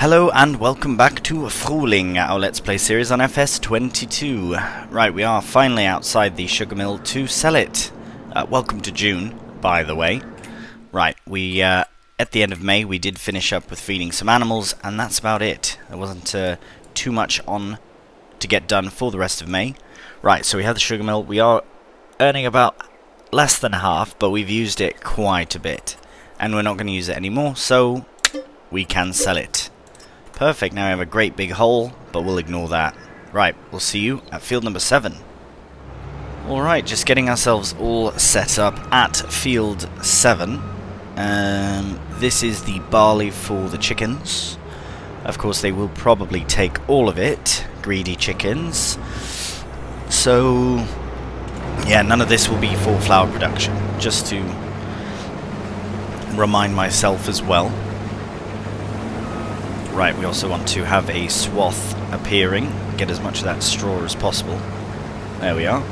Hello and welcome back to Frühling, our Let's Play series on FS22. Right, we are finally outside the sugar mill to sell it. Welcome to June, by the way. Right, at the end of May we did finish up with feeding some animals, and that's about it. There wasn't too much on to get done for the rest of May. Right, so we have the sugar mill. We are earning about less than half, but we've used it quite a bit. And we're not going to use it anymore, so we can sell it. Perfect, now we have a great big hole, but we'll ignore that. Right, we'll see you at field number 7. Alright, just getting ourselves all set up at field 7. This is the barley for the chickens. Of course, they will probably take all of it, greedy chickens. So, yeah, none of this will be for flour production, just to remind myself as well. Right, we also want to have a swath appearing, get as much of that straw as possible. There we are.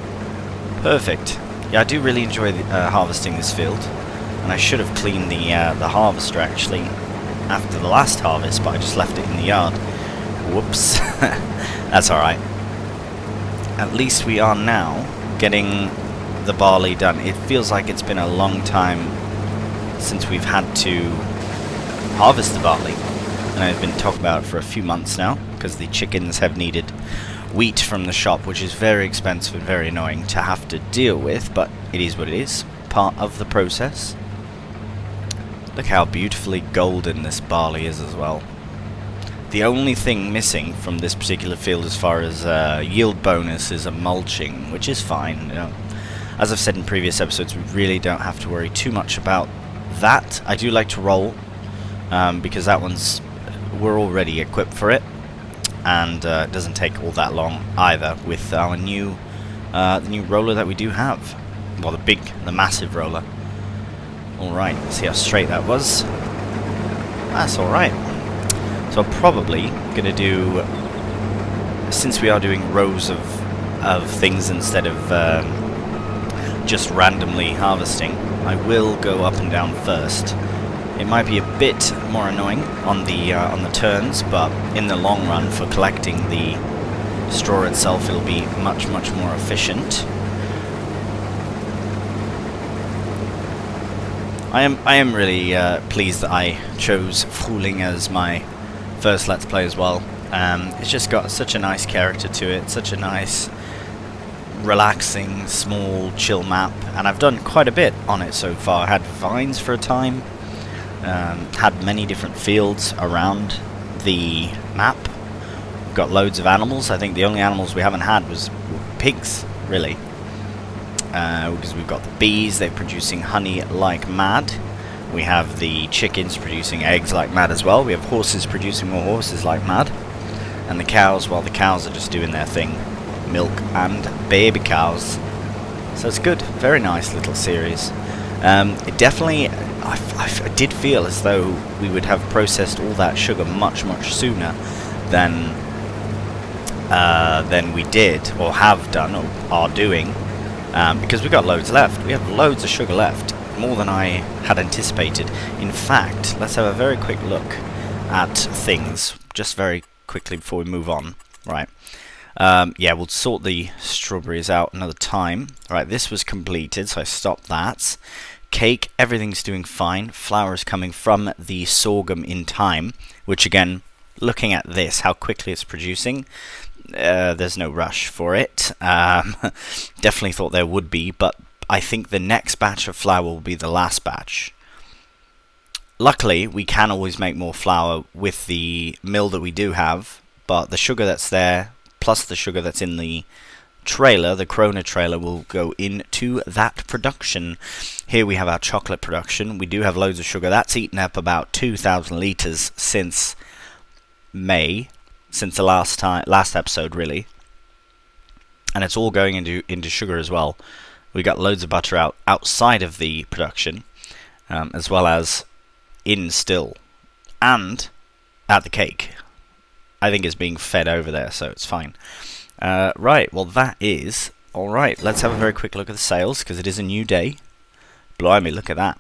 Perfect. Yeah, I do really enjoy harvesting this field, and I should have cleaned the harvester actually after the last harvest, but I just left it in the yard. Whoops. That's alright. At least we are now getting the barley done. It feels like it's been a long time since we've had to harvest the barley. And I've been talking about it for a few months now, because the chickens have needed wheat from the shop, which is very expensive and very annoying to have to deal with, but it is what it is, part of the process. Look how beautifully golden this barley is as well. The only thing missing from this particular field as far as yield bonus is a mulching, which is fine. You know. As I've said in previous episodes, we really don't have to worry too much about that. I do like to roll, because that one's... we're already equipped for it, and it doesn't take all that long either with our new the new roller that we do have. Well, the massive roller. Alright, see how straight that was. That's alright. So I'm probably gonna do, since we are doing rows of things instead of just randomly harvesting, I will go up and down first. It might be a bit more annoying on the turns, but in the long run, for collecting the straw itself, it'll be much more efficient. I am really pleased that I chose Frühling as my first Let's Play as well. It's just got such a nice character to it, such a nice, relaxing, small, chill map, and I've done quite a bit on it so far. I had vines for a time. Had many different fields around the map. We've got loads of animals. I think the only animals we haven't had was pigs, really. Because we've got the bees, they're producing honey like mad. We have the chickens producing eggs like mad as well. We have horses producing more horses like mad. And the cows, well, the cows are just doing their thing. Milk and baby cows. So it's good. Very nice little series. It definitely... I did feel as though we would have processed all that sugar much sooner than we did, or have done, or are doing, because we've got loads left. We have loads of sugar left, more than I had anticipated. In fact, let's have a very quick look at things, just very quickly before we move on. Right. Yeah, we'll sort the strawberries out another time. Right, this was completed, so I stopped that. Cake, everything's doing fine. Flour is coming from the sorghum in time, which again, looking at this, how quickly it's producing, there's no rush for it. Definitely thought there would be, but I think the next batch of flour will be the last batch. Luckily, we can always make more flour with the mill that we do have, but the sugar that's there, plus the sugar that's in the trailer, the Corona trailer, will go into that production. Here we have our chocolate production. We do have loads of sugar. That's eaten up about 2,000 litres since May, since the last episode really, and it's all going into sugar as well. We got loads of butter outside of the production, as well as in still, and at the cake. I think it's being fed over there, so it's fine. Right, well that is alright. Let's have a very quick look at the sales, because it is a new day. Blimey, look at that.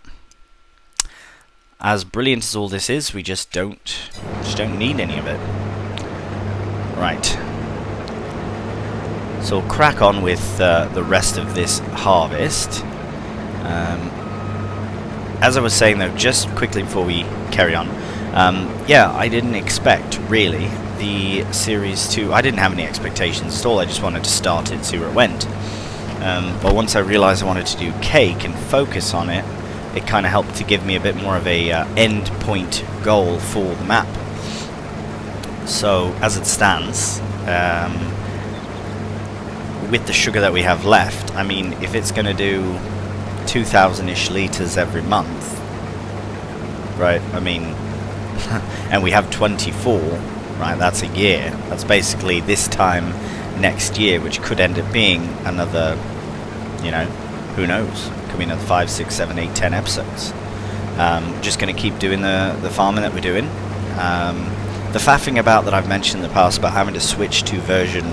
as brilliant as all this is, we just don't need any of it. Right. So we'll crack on with the rest of this harvest. As I was saying though, just quickly before we carry on, yeah, I didn't expect really the Series 2. I didn't have any expectations at all. I just wanted to start it, see where it went. But once I realised I wanted to do cake and focus on it, it kind of helped to give me a bit more of a end point goal for the map. So as it stands, with the sugar that we have left, I mean, if it's going to do 2,000-ish litres every month, right, I mean, and we have 24, right, that's a year. That's basically this time next year, which could end up being another, you know, who knows, could be another 5, 6, 7, 8, 10 episodes. Just going to keep doing the farming that we're doing. The faffing about that I've mentioned in the past about having to switch to version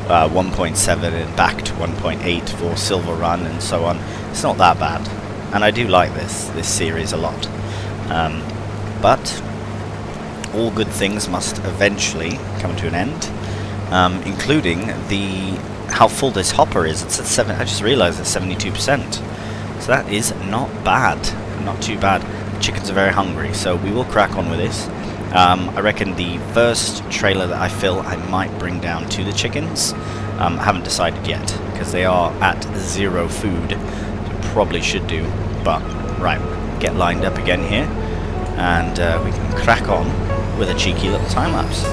1.7 and back to 1.8 for Silver Run and so on, it's not that bad, and I do like this series a lot. But all good things must eventually come to an end, including how full this hopper is. It's at 7. I just realised it's 72%, so that is not bad, not too bad. The chickens are very hungry, so we will crack on with this. I reckon the first trailer that I fill, I might bring down to the chickens. I haven't decided yet, because they are at 0 food, so probably should do. But, right, get lined up again here, and we can crack on with a cheeky little time-lapse.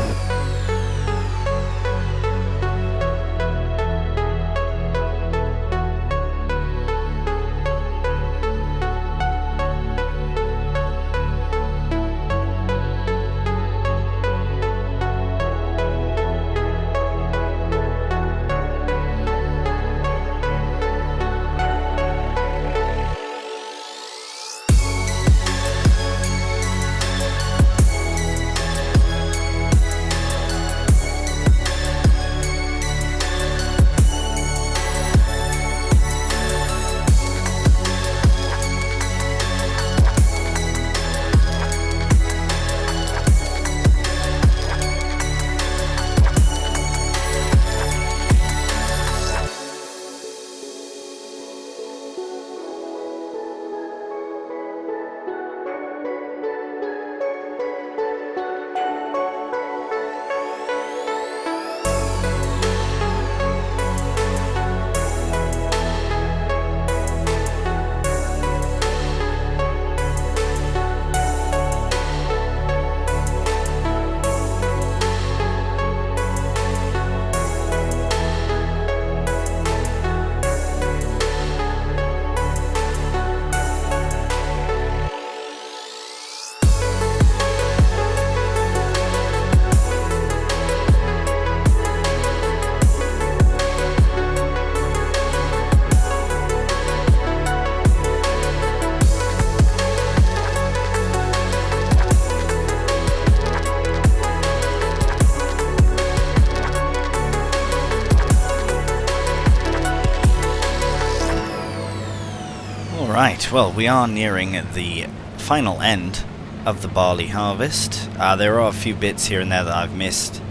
Right, well, we are nearing the final end of the barley harvest. There are a few bits here and there that I've missed.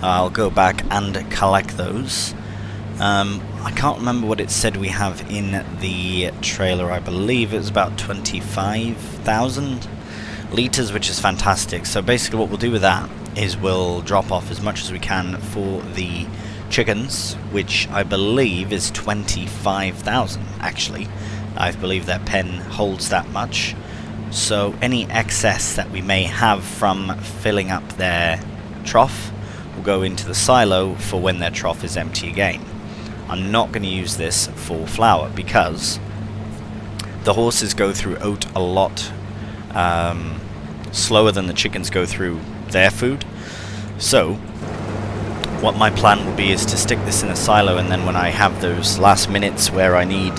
I'll go back and collect those. I can't remember what it said we have in the trailer. I believe it was about 25,000 litres, which is fantastic. So basically what we'll do with that is we'll drop off as much as we can for the chickens, which I believe is 25,000 actually. I believe their pen holds that much. So any excess that we may have from filling up their trough will go into the silo for when their trough is empty again. I'm not going to use this for flour because the horses go through oat a lot slower than the chickens go through their food. So what my plan will be is to stick this in a silo, and then when I have those last minutes where I need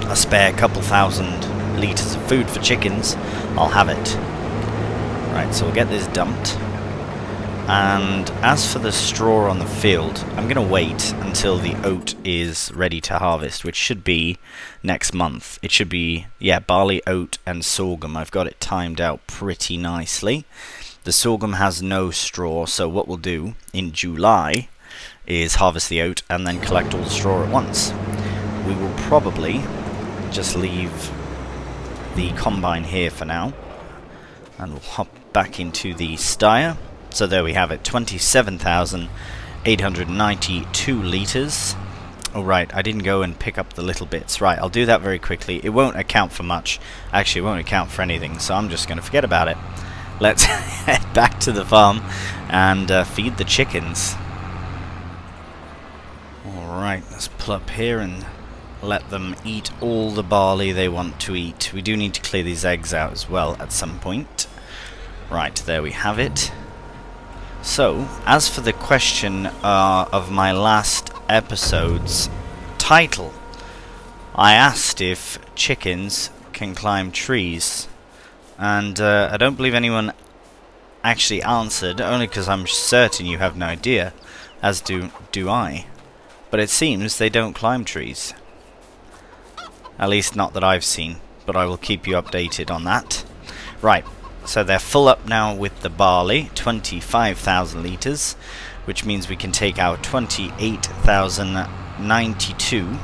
a spare couple thousand litres of food for chickens, I'll have it. Right, so we'll get this dumped. And as for the straw on the field, I'm going to wait until the oat is ready to harvest, which should be next month. It should be, yeah, barley, oat, and sorghum. I've got it timed out pretty nicely. The sorghum has no straw, so what we'll do in July is harvest the oat and then collect all the straw at once. We will probably just leave the combine here for now, and we'll hop back into the stire. So there we have it, 27,892 litres. Oh right, I didn't go and pick up the little bits. Right, I'll do that very quickly. It won't account for much. Actually, it won't account for anything, so I'm just going to forget about it. Let's head back to the farm and feed the chickens. Alright, let's pull up here and let them eat all the barley they want to eat. We do need to clear these eggs out as well at some point. Right, there we have it. So, as for the question of my last episode's title, I asked if chickens can climb trees, and I don't believe anyone actually answered, only because I'm certain you have no idea, as do I. But it seems they don't climb trees. At least not that I've seen, but I will keep you updated on that. Right. So they're full up now with the barley, 25,000 litres, which means we can take our 28,092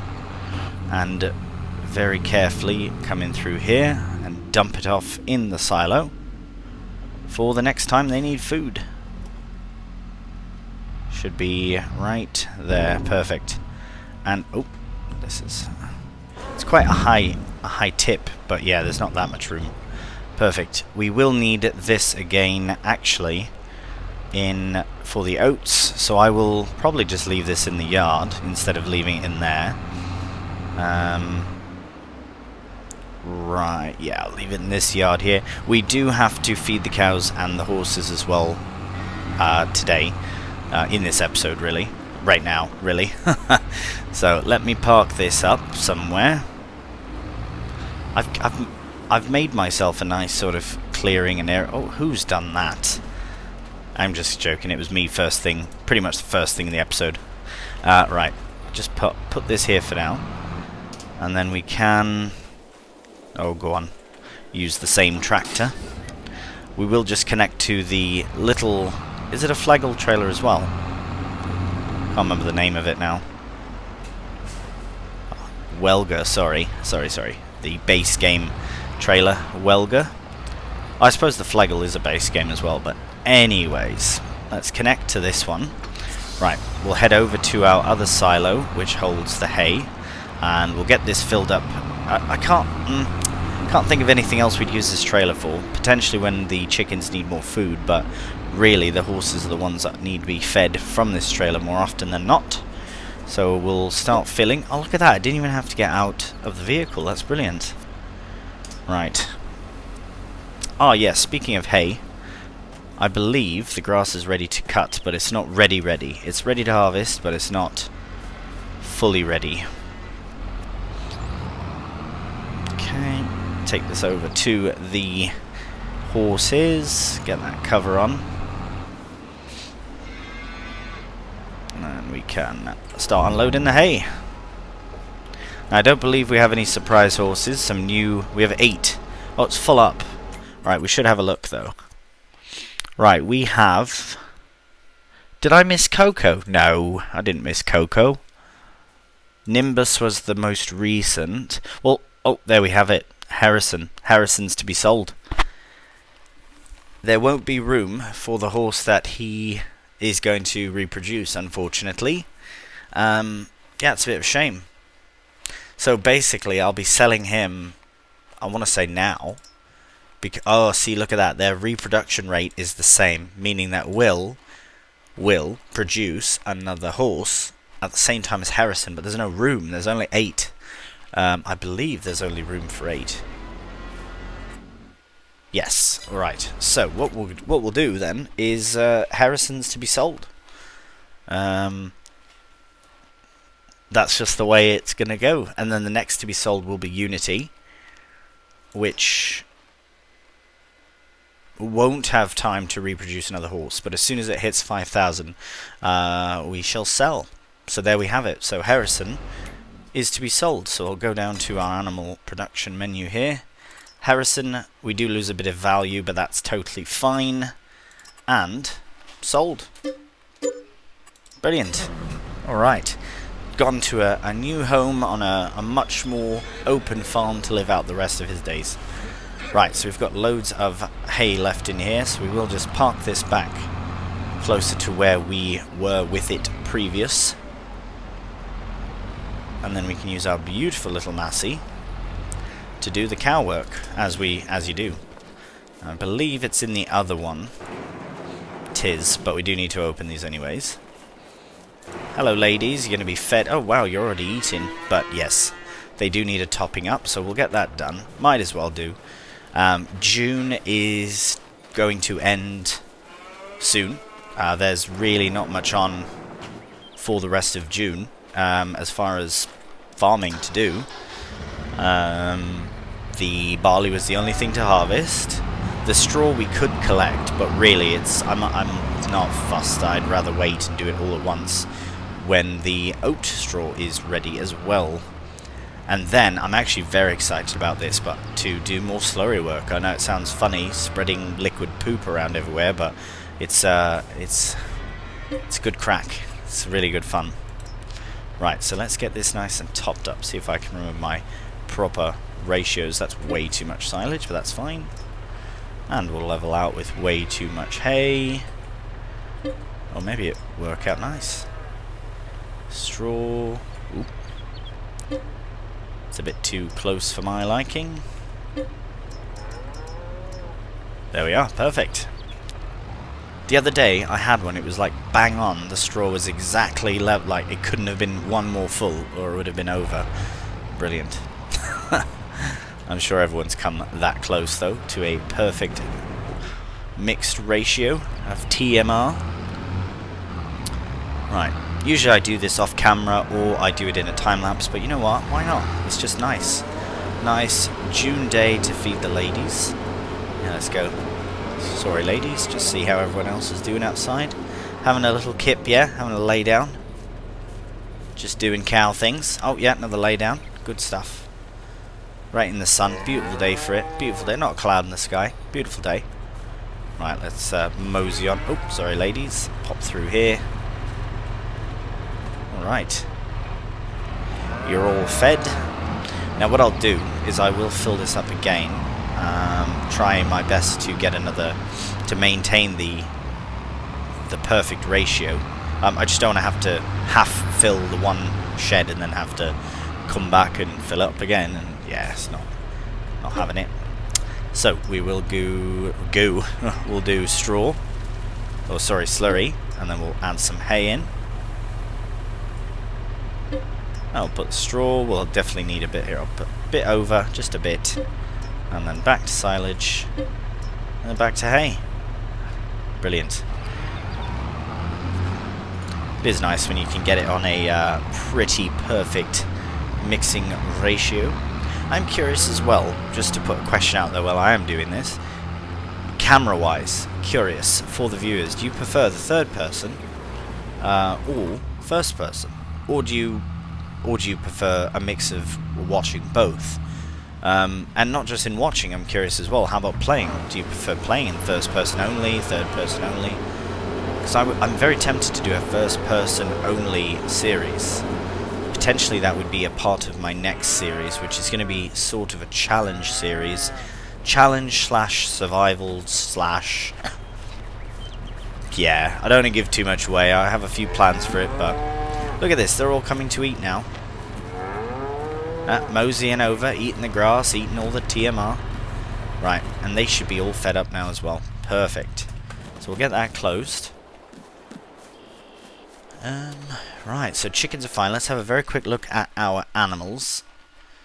and very carefully come in through here and dump it off in the silo for the next time they need food. Should be right there, perfect. And oh, it's quite a high tip, but yeah, there's not that much room. Perfect. We will need this again, actually, for the oats, so I will probably just leave this in the yard instead of leaving it in there. Right, yeah, I'll leave it in this yard here. We do have to feed the cows and the horses as well today, in this episode, really. Right now, really. So, let me park this up somewhere. I've made myself a nice sort of clearing and area. Oh, who's done that? I'm just joking. It was me first thing. Pretty much the first thing in the episode. Right. Just put this here for now. And then we can... Oh, go on. Use the same tractor. We will just connect to the little... Is it a Flaggle trailer as well? Can't remember the name of it now. Welga, sorry. The base game trailer, Welga. I suppose the Flaggle is a base game as well, but anyways, let's connect to this one. Right, we'll head over to our other silo, which holds the hay, and we'll get this filled up. I can't think of anything else we'd use this trailer for. Potentially when the chickens need more food, but really the horses are the ones that need to be fed from this trailer more often than not. So we'll start filling. Oh, look at that. I didn't even have to get out of the vehicle. That's brilliant. Right. Oh, yes. Speaking of hay, I believe the grass is ready to cut, but it's not ready. It's ready to harvest, but it's not fully ready. Okay. Take this over to the horses. Get that cover on. And we can start unloading the hay. Now, I don't believe we have any surprise horses. We have 8. Oh, it's full up. Right, we should have a look though. Right, we have... Did I miss Coco? No, I didn't miss Coco. Nimbus was the most recent. Well, oh, there we have it. Harrison. Harrison's to be sold. There won't be room for the horse that he is going to reproduce, unfortunately. Yeah, it's a bit of a shame. So basically, I'll be selling him, I want to say now. Oh, see, look at that. Their reproduction rate is the same, meaning that Will produce another horse at the same time as Harrison, but there's no room. There's only 8. I believe there's only room for 8. Yes, right. So what we'll do then is Harrison's to be sold. That's just the way it's gonna go. And then the next to be sold will be Unity, which won't have time to reproduce another horse, but as soon as it hits 5,000, we shall sell. So there we have it. So Harrison is to be sold. So I'll go down to our animal production menu here. Harrison, we do lose a bit of value, but that's totally fine. And sold. Brilliant. Alright. Gone to a new home on a much more open farm to live out the rest of his days. Right, so we've got loads of hay left in here, so we will just park this back closer to where we were with it previous. And then we can use our beautiful little Massey to do the cow work, as you do. I believe it's in the other one. Tis, but we do need to open these anyways. Hello ladies, you're going to be fed. Oh wow, you're already eating. But yes, they do need a topping up, so we'll get that done. Might as well do. June is going to end soon. There's really not much on for the rest of June as far as farming to do. The barley was the only thing to harvest. The straw we could collect, but really I'm not fussed. I'd rather wait and do it all at once when the oat straw is ready as well. And then I'm actually very excited about this, but to do more slurry work. I know it sounds funny spreading liquid poop around everywhere, but it's good crack. It's really good fun. Right, so let's get this nice and topped up. See if I can remember my proper ratios. That's way too much silage, but that's fine. And we'll level out with way too much hay. Or maybe it work out nice. Straw. Oop. It's a bit too close for my liking. There we are, perfect. The other day I had one, it was like bang on. The straw was exactly level, like it couldn't have been one more full or it would have been over. Brilliant. I'm sure everyone's come that close though to a perfect mixed ratio of TMR. Right, usually I do this off camera or I do it in a time lapse, but you know what, why not? It's just nice. Nice June day to feed the ladies. Yeah, let's go. Sorry ladies, just see how everyone else is doing outside. Having a little kip, yeah, having a lay down. Just doing cow things. Oh yeah, another lay down. Good stuff. Right in the sun, beautiful day for it. Beautiful day, not a cloud in the sky. Beautiful day. Right, let's mosey on. Oh, sorry ladies. Pop through here. Alright. You're all fed. Now what I'll do is I will fill this up again. Trying my best to get another, to maintain the perfect ratio. I just don't want to have to half fill the one shed and then have to come back and fill up again, and yeah, it's not having it. So we will we'll do straw, or sorry, slurry, and then we'll add some hay in. I'll put straw. We'll definitely need a bit here. I'll put a bit over, just a bit, and then back to silage, and then back to hay. Brilliant. It is nice when you can get it on a pretty perfect mixing ratio. I'm curious as well, just to put a question out there while I am doing this, camera-wise, curious for the viewers, do you prefer the third person or first person, or do you prefer a mix of watching both? And not just in watching, I'm curious as well, how about playing? Do you prefer playing in first person only, third person only? Because I'm very tempted to do a first person only series. Potentially that would be a part of my next series, which is going to be sort of a challenge series. Challenge slash survival slash... yeah, I don't want to give too much away. I have a few plans for it, but... look at this, they're all coming to eat now. Moseying over, eating the grass, eating all the TMR. Right, and they should be all fed up now as well. Perfect. So we'll get that closed. Right, so chickens are fine. Let's have a very quick look at our animals.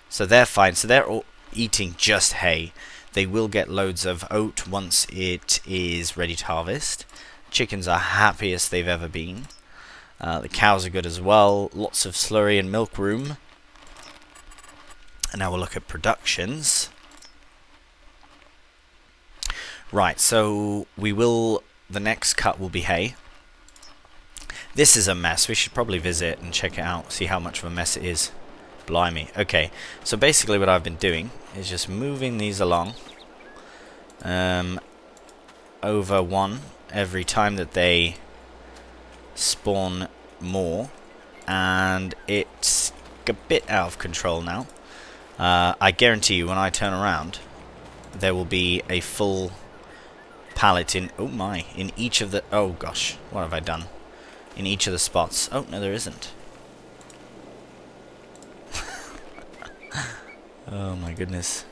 So they're fine. So they're all eating just hay. They will get loads of oat once it is ready to harvest. Chickens are happiest they've ever been. The cows are good as well. Lots of slurry and milk room. And now we'll look at productions. Right, so the next cut will be hay. This is a mess. We should probably visit and check it out, see how much of a mess it is. Blimey. Okay, so basically what I've been doing is just moving these along over one every time that they spawn more, and it's a bit out of control now. I guarantee you when I turn around there will be a full pallet in in each of the oh gosh, what have I done? In each of the spots. Oh no, there isn't. Oh my goodness.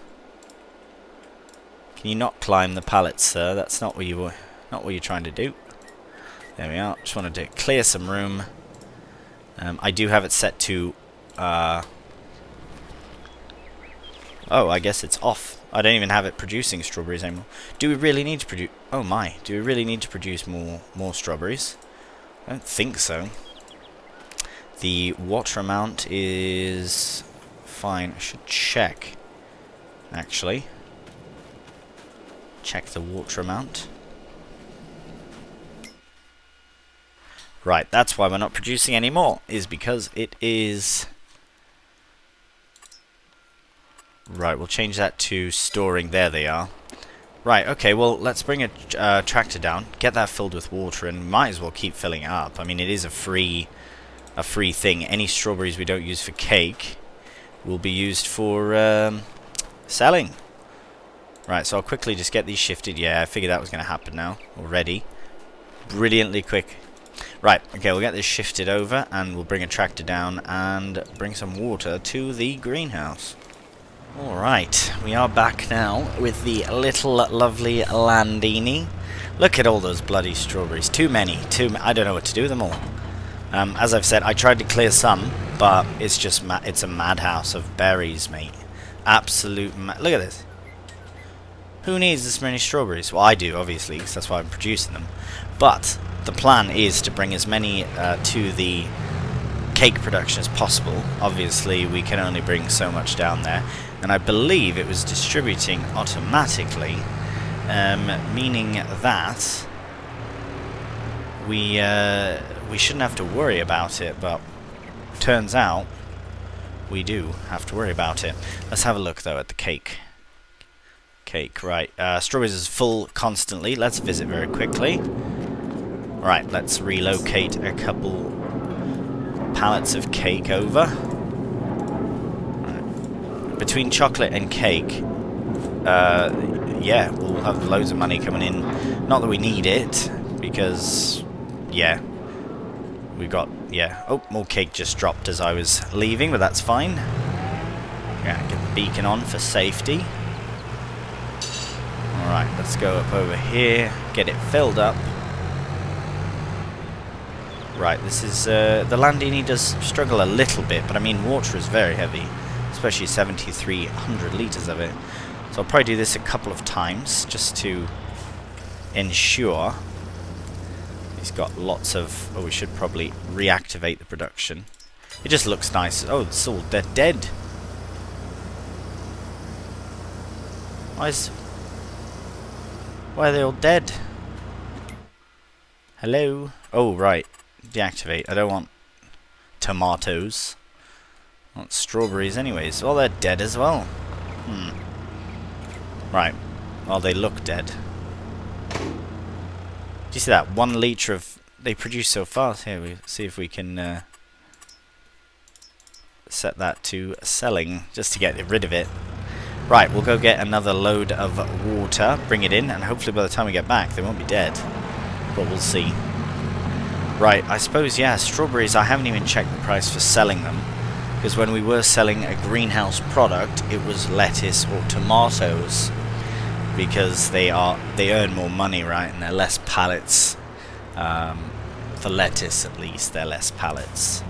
Can you not climb the pallets, sir? That's not what you're trying to do. There we are. Just wanted to clear some room. I do have it set to oh, I guess it's off. I don't even have it producing strawberries anymore. Do we really need to produce do we really need to produce more strawberries? I don't think so. The water amount is fine. I should check, actually. Check the water amount. Right, that's why we're not producing any more, is because it is... Right, we'll change that to storing. There they are. Right, okay, well, let's bring a tractor down, get that filled with water, and might as well keep filling it up. I mean, it is a free thing. Any strawberries we don't use for cake will be used for selling. Right, so I'll quickly just get these shifted. Yeah, I figured that was going to happen now already. Brilliantly quick. Right, okay, we'll get this shifted over, and we'll bring a tractor down and bring some water to the greenhouse. Alright, we are back now with the little lovely Landini. Look at all those bloody strawberries. Too many. I don't know what to do with them all. As I've said, I tried to clear some, but it's just it's a madhouse of berries, mate. Absolute look at this. Who needs this many strawberries? Well, I do, obviously, because that's why I'm producing them. But the plan is to bring as many to the cake production as possible. Obviously, we can only bring so much down there. And I believe it was distributing automatically, meaning that we shouldn't have to worry about it, but turns out we do have to worry about it. Let's have a look though at the cake. Right, strawberries is full constantly. Let's visit very quickly. Right, let's relocate a couple pallets of cake over. Between chocolate and cake, yeah, we'll have loads of money coming in. Not that we need it, because, yeah, we got, yeah. Oh, more cake just dropped as I was leaving, but that's fine. Yeah, get the beacon on for safety. Alright, let's go up over here, get it filled up. Right, this is, the Landini does struggle a little bit, but I mean, water is very heavy. Especially 7,300 litres of it. So I'll probably do this a couple of times just to ensure. He's got lots of... Oh, we should probably reactivate the production. It just looks nice. Oh, it's all dead. Why are they all dead? Hello? Oh, right. Deactivate. I don't want tomatoes. I want strawberries anyways. Well, they're dead as well. Right. Well, they look dead. Do you see that? 1 litre of... They produce so fast. Here, we see if we can set that to selling, just to get rid of it. Right, we'll go get another load of water, bring it in, and hopefully by the time we get back, they won't be dead. But we'll see. Right, I suppose, yeah, strawberries, I haven't even checked the price for selling them. Because when we were selling a greenhouse product, it was lettuce or tomatoes. Because they earn more money, right? And they're less pallets. For lettuce, at least, they're less pallets.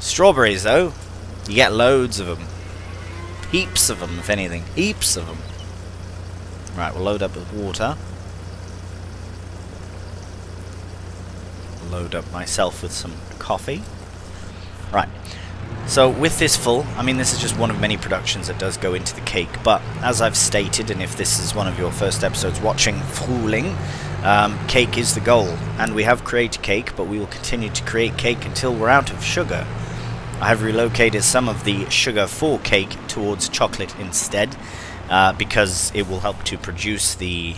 Strawberries, though, you get loads of them. Heaps of them, if anything. Heaps of them. Right, we'll load up with water. Load up myself with some coffee. Right. So with this full, I mean this is just one of many productions that does go into the cake, but as I've stated, and if this is one of your first episodes watching Frühling, cake is the goal, and we have created cake, but we will continue to create cake until we're out of sugar. I have relocated some of the sugar for cake towards chocolate instead, because it will help to produce the,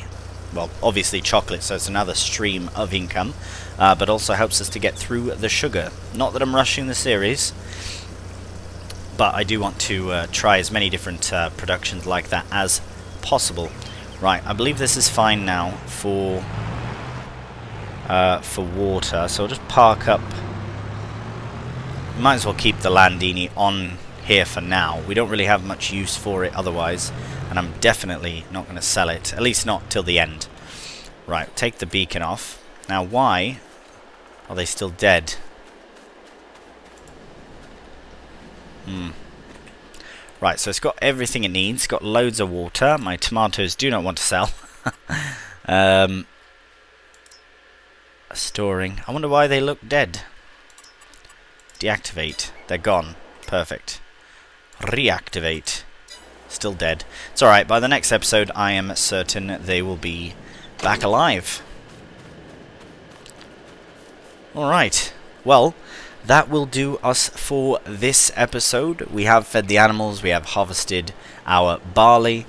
well, obviously chocolate, so it's another stream of income, but also helps us to get through the sugar. Not that I'm rushing the series, but I do want to try as many different productions like that as possible. Right, I believe this is fine now for water, so I'll just park up. Might as well keep the Landini on here for now. We don't really have much use for it otherwise, and I'm definitely not going to sell it, at least not till the end. Right, take the beacon off. Now, why are they still dead? Right, so it's got everything it needs. It's got loads of water. My tomatoes do not want to sell. Storing. I wonder why they look dead. Deactivate. They're gone. Perfect. Reactivate. Still dead. It's alright. By the next episode, I am certain they will be back alive. Alright. Well, that will do us for this episode. We have fed the animals, we have harvested our barley.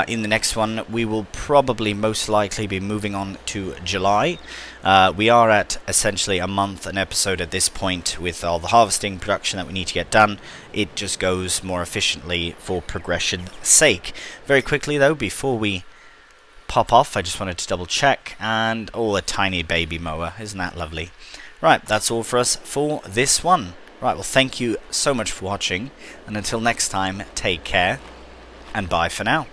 In the next one, we will probably most likely be moving on to July. We are at essentially a month an episode at this point with all the harvesting production that we need to get done. It just goes more efficiently for progression's sake. Very quickly though, before we pop off, I just wanted to double check, and oh, a tiny baby mower, isn't that lovely? Right, that's all for us for this one. Right, well, thank you so much for watching, and until next time, take care, and bye for now.